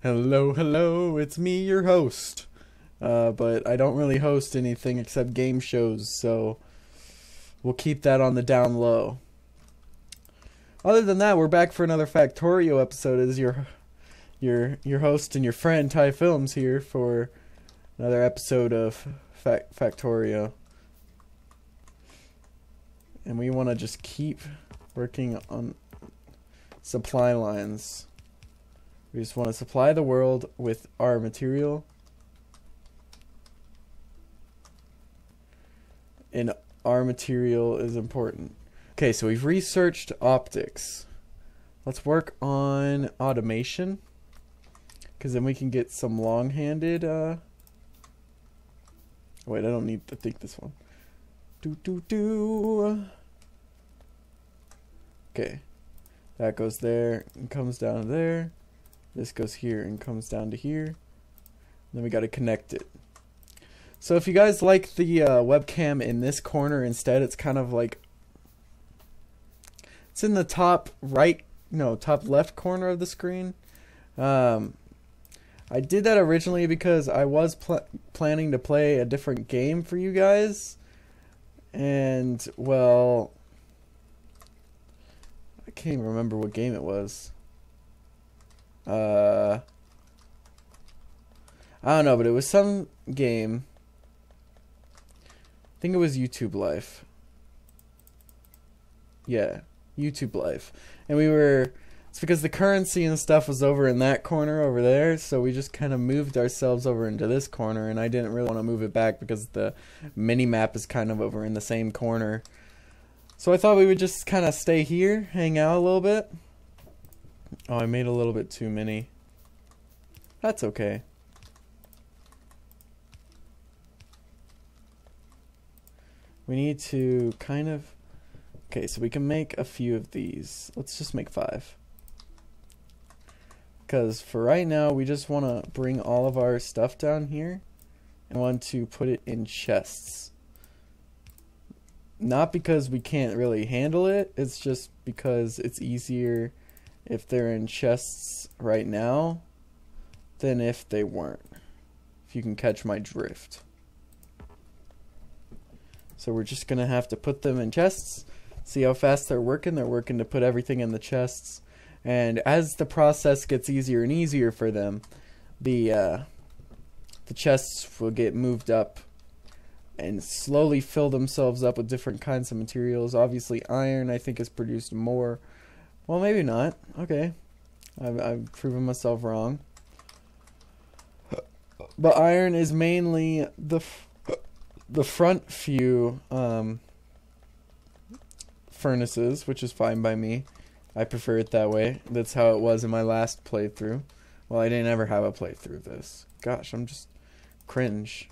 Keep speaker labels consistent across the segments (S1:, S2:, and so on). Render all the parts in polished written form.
S1: Hello, hello, it's me, your host. But I don't really host anything except game shows, so we'll keep that on the down low. Other than that, we're back for another Factorio episode as your host and your friend Ty Films here for another episode of Factorio. And we want to just keep working on supply lines. We just want to supply the world with our material. And our material is important. Okay, so we've researched optics. Let's work on automation, because then we can get some long-handed, wait, I don't need to think this one. Okay, that goes there and comes down to there. This goes here and comes down to here. Then we got to connect it. So if you guys like the webcam in this corner instead, it's kind of like, it's in the top right, no, top left corner of the screen. I did that originally because I was planning to play a different game for you guys. And, well, I can't even remember what game it was. I don't know, but it was some game. I think it was YouTube Life. Yeah, YouTube Life. And it's because the currency and stuff was over in that corner over there, so we just kind of moved ourselves over into this corner, and I didn't really want to move it back because the mini-map is kind of over in the same corner. So I thought we would just kind of stay here, hang out a little bit. Oh, I made a little bit too many. That's okay. We need to kind of... Okay, so we can make a few of these. Let's just make 5. Because for right now, we just want to bring all of our stuff down here and want to put it in chests. Not because we can't really handle it, it's just because it's easier if they're in chests right now than if they weren't. If you can catch my drift. So we're just going to have to put them in chests. See how fast they're working? They're working to put everything in the chests. And as the process gets easier and easier for them, the chests will get moved up and slowly fill themselves up with different kinds of materials. Obviously iron, I think, is produced more. Well, maybe not. Okay. I've proven myself wrong. But iron is mainly the front few furnaces, which is fine by me. I prefer it that way. That's how it was in my last playthrough. Well, I didn't ever have a playthrough of this. Gosh, I'm just cringe.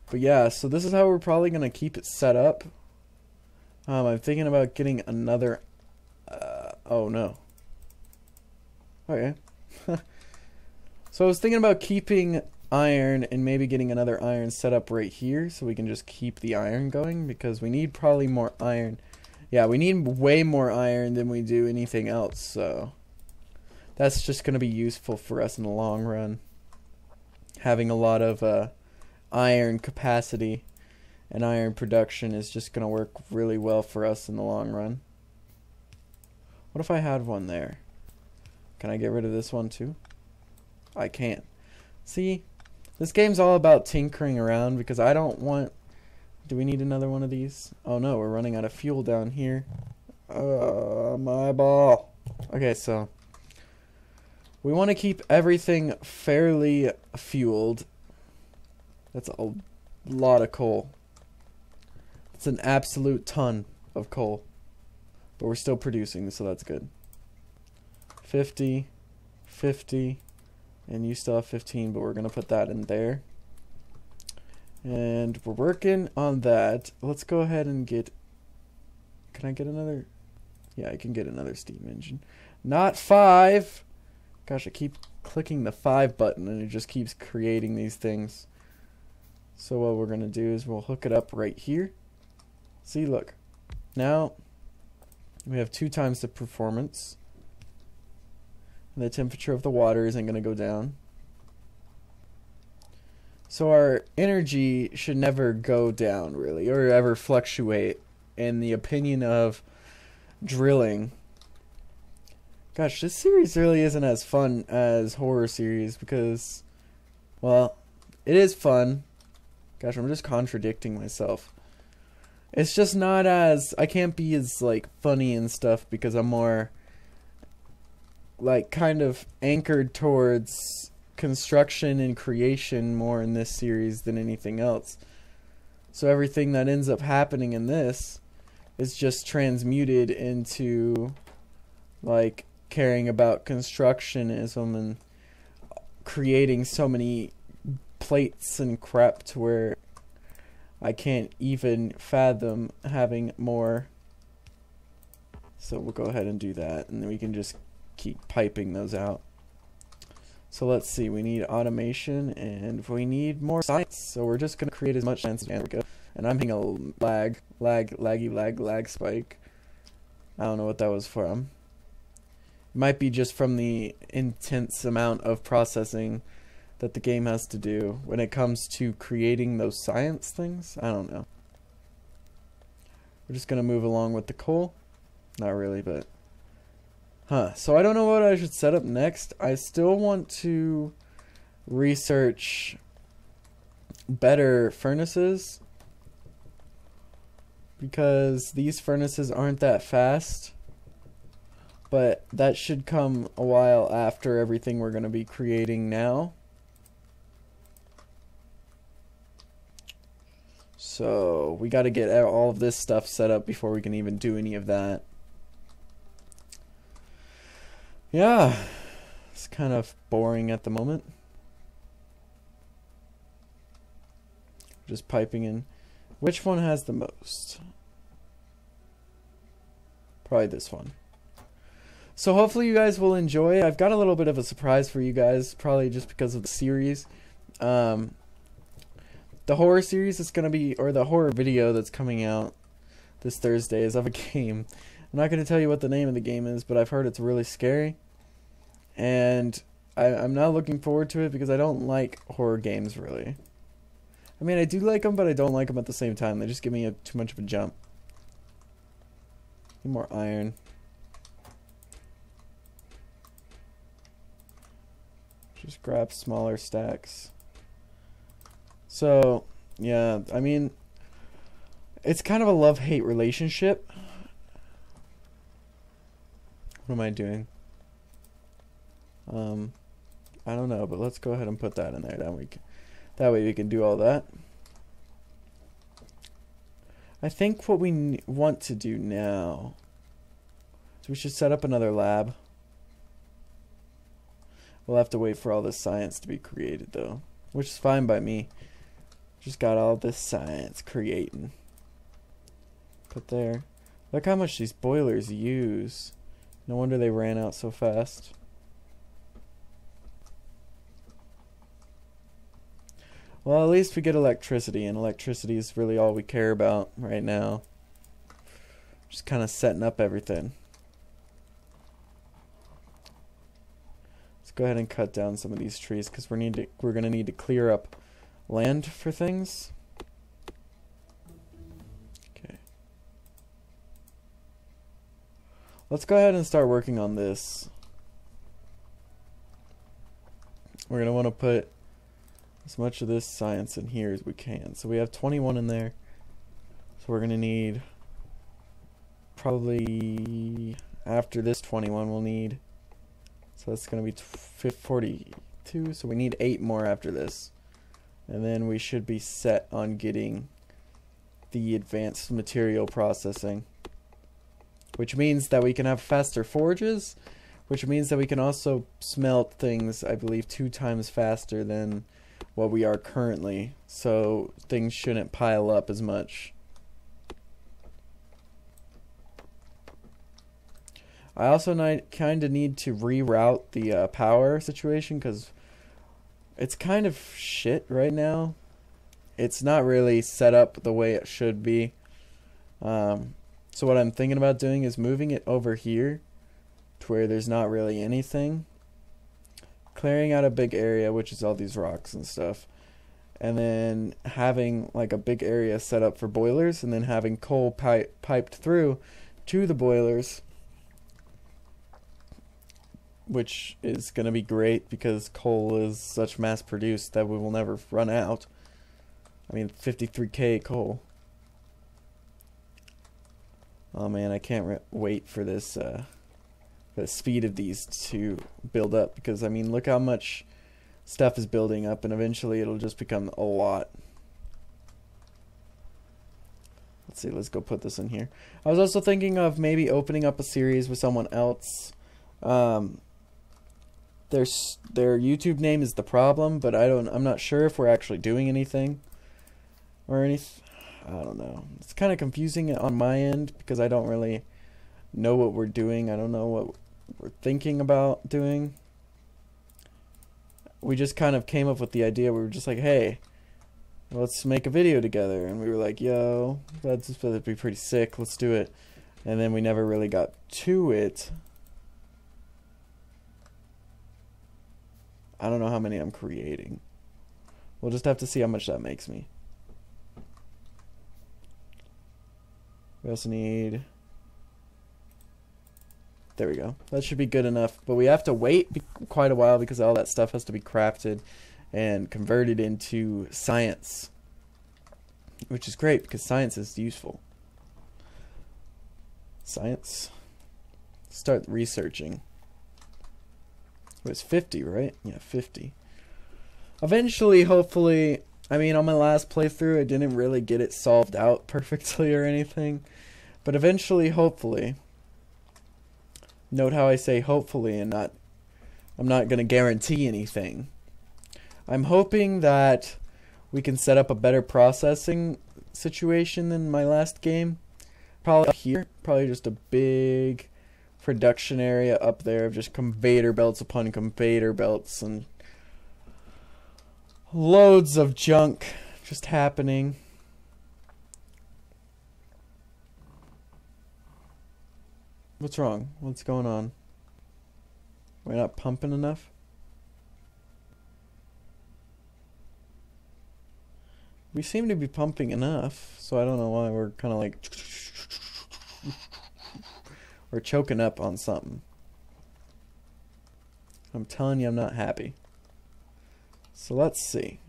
S1: But yeah, so this is how we're probably going to keep it set up. I'm thinking about getting another... oh, no. Okay. So I was thinking about keeping iron and maybe getting another iron set up right here so we can just keep the iron going, because we need probably more iron. Yeah, we need way more iron than we do anything else, so that's just going to be useful for us in the long run. Having a lot of iron capacity and iron production is just going to work really well for us in the long run. What if I had one there? Can I get rid of this one too? I can't. See, this game's all about tinkering around because I don't want... Do we need another one of these? Oh no, we're running out of fuel down here. My ball. Okay, so we want to keep everything fairly fueled. That's a lot of coal. It's an absolute ton of coal. But we're still producing, so that's good. 50, 50, and you still have 15, but we're going to put that in there. And we're working on that. Let's go ahead and get... Can I get another? Yeah, I can get another steam engine. Not 5! Gosh, I keep clicking the 5 button and it just keeps creating these things. So what we're going to do is we'll hook it up right here. See, look. Now, we have 2 times the performance. and the temperature of the water isn't going to go down. So our energy should never go down, really, or ever fluctuate, in the opinion of drilling. Gosh, this series really isn't as fun as horror series because, well, it is fun. Gosh, I'm just contradicting myself. It's just not as, I can't be as, like, funny and stuff because I'm more, like, kind of anchored towards construction and creation more in this series than anything else. So everything that ends up happening in this is just transmuted into, like, caring about constructionism and creating so many plates and crap to where I can't even fathom having more. So we'll go ahead and do that, and then we can just keep piping those out. So let's see, we need automation and we need more science. So we're just going to create as much science as we can. And I'm hitting a lag spike. I don't know what that was from. It might be just from the intense amount of processing that the game has to do when it comes to creating those science things. I don't know. We're just going to move along with the coal. Not really, but... So I don't know what I should set up next. I still want to research better furnaces, because these furnaces aren't that fast. But that should come a while after everything we're going to be creating now. So we got to get all of this stuff set up before we can even do any of that. Yeah, it's kind of boring at the moment. Just piping in. Which one has the most? Probably this one. So hopefully you guys will enjoy. I've got a little bit of a surprise for you guys, probably just because of the series. The horror series that's going to be, or the horror video that's coming out this Thursday is of a game. I'm not going to tell you what the name of the game is, but I've heard it's really scary. And I'm not looking forward to it because I don't like horror games, really. I mean, I do like them, but I don't like them at the same time. They just give me too much of a jump. Need more iron. Just grab smaller stacks. So, yeah, I mean, it's kind of a love-hate relationship. What am I doing? I don't know, but let's go ahead and put that in there. That way we can do all that. I think what we want to do now is we should set up another lab. We'll have to wait for all this science to be created, though, which is fine by me. Just got all this science creating. Put there. Look how much these boilers use. No wonder they ran out so fast. Well, at least we get electricity, and electricity is really all we care about right now. Just kind of setting up everything. Let's go ahead and cut down some of these trees because we're going to need to clear up land for things. Okay. Let's go ahead and start working on this. We're going to want to put as much of this science in here as we can. So we have 21 in there. So we're going to need, probably after this 21 we'll need, so that's going to be 42. So we need 8 more after this. And then we should be set on getting the advanced material processing, which means that we can have faster forges, which means that we can also smelt things, I believe, 2 times faster than what we are currently, so things shouldn't pile up as much. I also kind of need to reroute the power situation because it's kind of shit right now. It's not really set up the way it should be. So what I'm thinking about doing is moving it over here to where there's not really anything, clearing out a big area, which is all these rocks and stuff, and then having like a big area set up for boilers, and then having coal piped through to the boilers, which is going to be great because coal is such mass produced that we will never run out. I mean, 53k coal. Oh man, I can't wait for this the speed of these to build up, because I mean, look how much stuff is building up, and eventually it'll just become a lot. Let's see, let's go put this in here. I was also thinking of maybe opening up a series with someone else. Their YouTube name is The Problem, but I'm not sure if we're actually doing anything or anything. I don't know. It's kind of confusing on my end because I don't really know what we're doing. I don't know what we're thinking about doing. We just kind of came up with the idea. We were just like, hey, let's make a video together. And we were like, yo, that'd be pretty sick. Let's do it. And then we never really got to it. I don't know how many I'm creating. We'll just have to see how much that makes me. We also need... There we go. That should be good enough. But we have to wait quite a while because all that stuff has to be crafted and converted into science. Which is great because science is useful. Science. Start researching. It was 50, right? Yeah, 50. Eventually, hopefully... I mean, on my last playthrough, I didn't really get it solved out perfectly or anything. But eventually, hopefully... Note how I say hopefully and not... I'm not going to guarantee anything. I'm hoping that we can set up a better processing situation than my last game. Probably here. Probably just a big production area up there of just conveyor belts upon conveyor belts and loads of junk just happening. What's wrong? What's going on? We're not pumping enough? We seem to be pumping enough, so I don't know why we're kind of like... We're choking up on something. I'm telling you, I'm not happy. So let's see.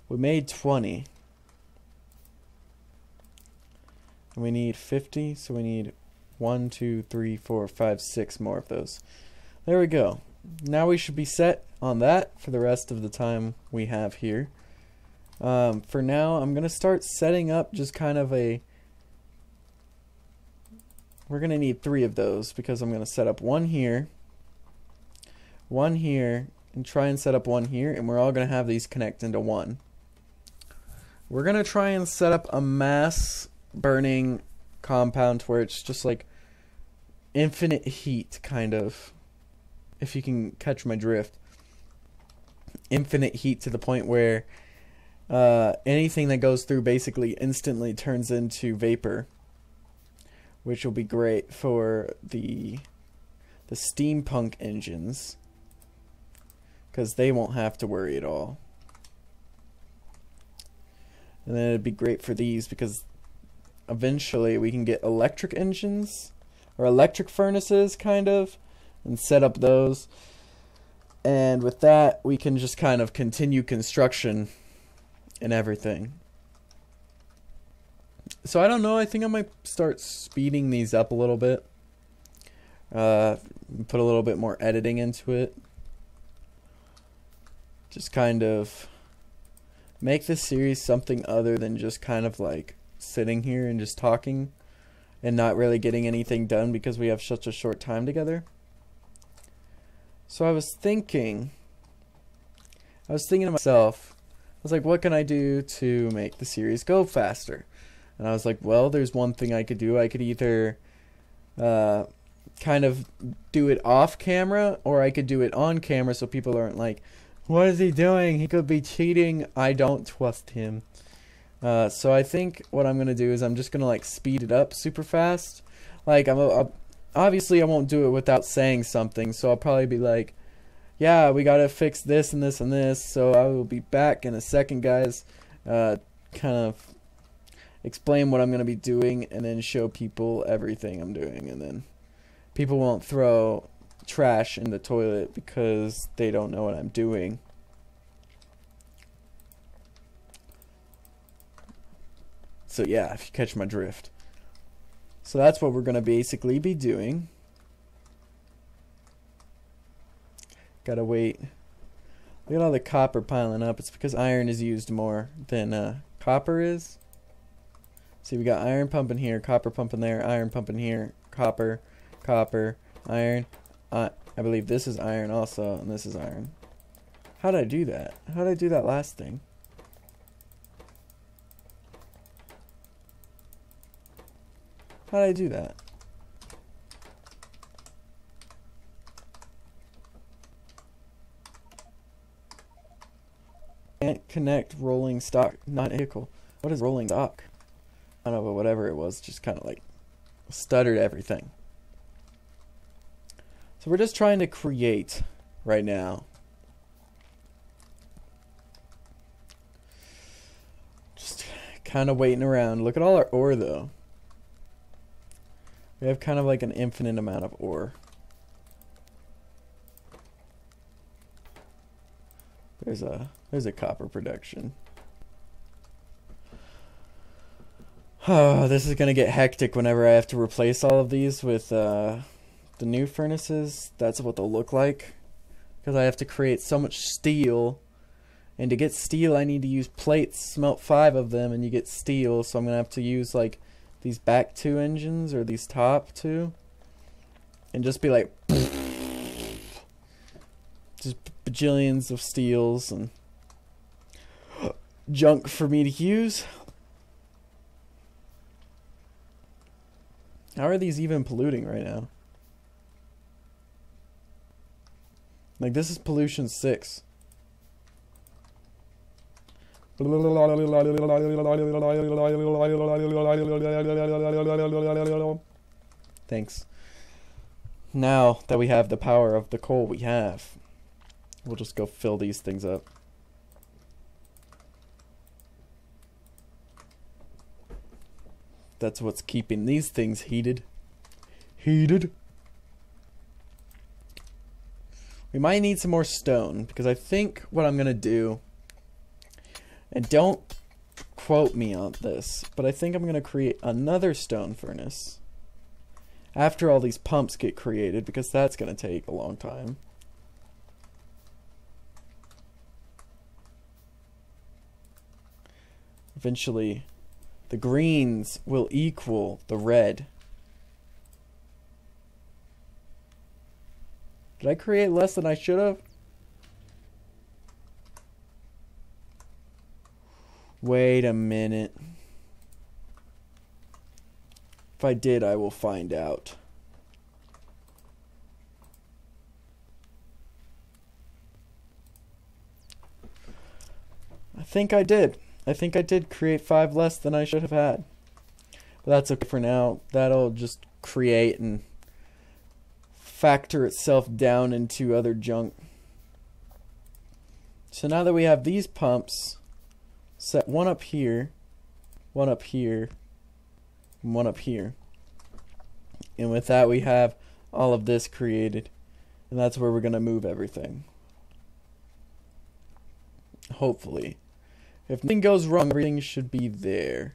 S1: We made 20. And we need 50, so we need 1, 2, 3, 4, 5, 6 more of those. There we go. Now we should be set on that for the rest of the time we have here. For now, I'm going to start setting up just kind of a... We're going to need 3 of those because I'm going to set up one here, and try and set up one here, and we're all going to have these connect into one. We're going to try and set up a mass burning compound where it's just like infinite heat, kind of, if you can catch my drift. Infinite heat to the point where anything that goes through basically instantly turns into vapor, which will be great for the steampunk engines, because they won't have to worry at all. And then it'd be great for these because eventually we can get electric engines or electric furnaces, kind of, and set up those. And with that, we can just kind of continue construction and everything. So I don't know, I think I might start speeding these up a little bit. Put a little bit more editing into it. Just kind of make this series something other than just kind of like sitting here and just talking and not really getting anything done because we have such a short time together. So I was thinking to myself, I was like, what can I do to make the series go faster? And I was like, well, there's one thing I could do. I could either kind of do it off camera, or I could do it on camera so people aren't like, what is he doing? He could be cheating. I don't trust him. So I think what I'm going to do is I'm just going to like speed it up super fast. Like, obviously I won't do it without saying something, so I'll probably be like, yeah, we gotta fix this and this and this. So I will be back in a second, guys. Kind of explain what I'm gonna be doing and then show people everything I'm doing, and then people won't throw trash in the toilet because they don't know what I'm doing. So yeah, if you catch my drift. So that's what we're gonna basically be doing. Gotta wait. Look at all the copper piling up. It's because iron is used more than copper is. See, we got iron pumping here, copper pumping there, iron pumping here, copper, copper, iron. I believe this is iron also, and this is iron. How did I do that? How did I do that last thing? How did I do that? Can't connect rolling stock, not vehicle. What is rolling stock? I don't know, but whatever it was, just kind of like stuttered everything. So we're just trying to create right now. Just kind of waiting around. Look at all our ore though. We have kind of like an infinite amount of ore. There's a copper production. Oh, this is gonna get hectic whenever I have to replace all of these with the new furnaces. That's what they'll look like, because I have to create so much steel, and to get steel I need to use plates, smelt 5 of them, and you get steel. So I'm gonna have to use like these back 2 engines or these top 2, and just be like just bajillions of steels and junk for me to use. How are these even polluting right now? Like, this is pollution 6. Thanks. Now that we have the power of the coal we have, we'll just go fill these things up. That's what's keeping these things heated. Heated. We might need some more stone, because I think what I'm gonna do, and don't quote me on this, but I think I'm gonna create another stone furnace after all these pumps get created, because that's gonna take a long time. Eventually, the greens will equal the red. Did I create less than I should have? Wait a minute. If I did, I will find out. I think I did. I think I did create 5 less than I should have had. But that's okay for now. That'll just create and factor itself down into other junk. So now that we have these pumps, set one up here, one up here, and one up here. And with that we have all of this created. And that's where we're going to move everything. Hopefully. If nothing goes wrong, everything should be there.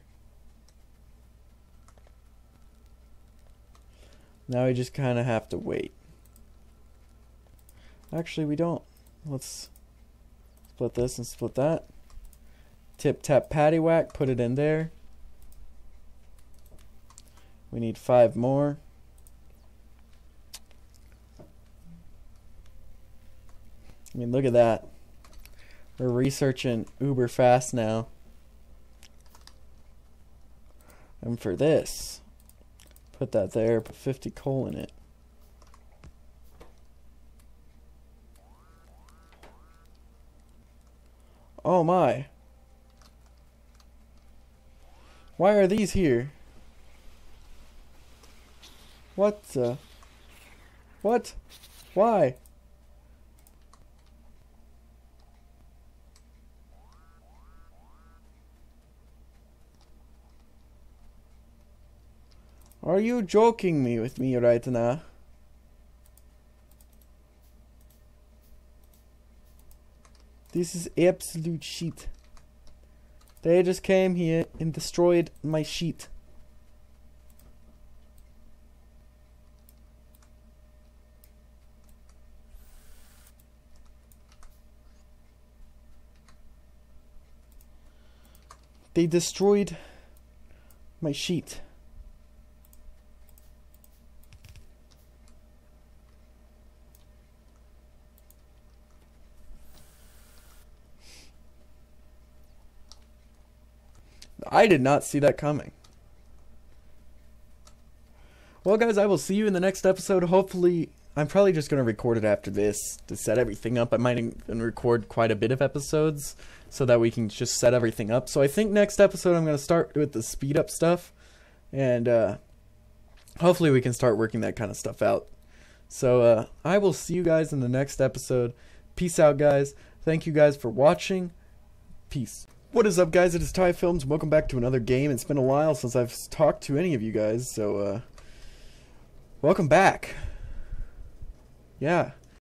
S1: Now we just kind of have to wait. Actually, we don't. Let's split this and split that. Tip tap patty whack, put it in there. We need 5 more. I mean, look at that. We're researching uber fast now. And for this, put that there, put 50 coal in it. Oh my. Why are these here? What the? What? Why? Are you joking me with me right now? This is absolute shit. They just came here and destroyed my sheet. They destroyed my sheet. I did not see that coming. Well, guys, I will see you in the next episode. Hopefully, I'm probably just going to record it after this to set everything up. I might even record quite a bit of episodes so that we can just set everything up. So I think next episode I'm going to start with the speed up stuff. And hopefully we can start working that kind of stuff out. So I will see you guys in the next episode. Peace out, guys. Thank you guys for watching. Peace. What is up, guys? It is Ty Films. Welcome back to another game. It's been a while since I've talked to any of you guys, so welcome back. Yeah.